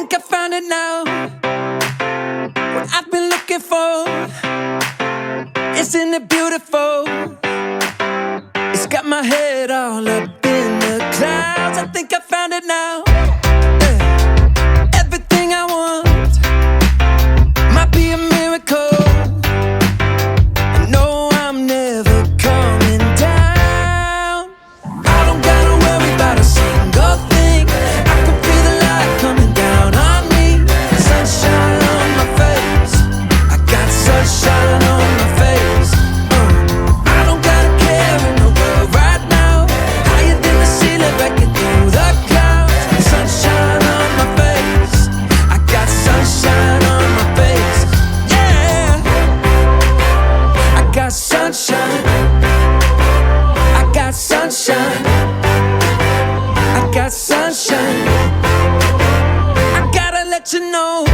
think I found it now. What I've been looking for. Isn't it beautiful? It's got my head all up in the clouds. I think I found it now. Everything I want might be a miracle. I know I'm never coming down. I don't gotta worry about a single thing. I can feel the light coming down on me. Sunshine on my face. I got sunshine on my face. I don't gotta care in the world right now. Higher than the ceiling, breaking through the clouds. Sunshine on my face. I got sunshine on my face. Yeah, I got sunshine. I got sunshine. I got sunshine. I gotta let you know.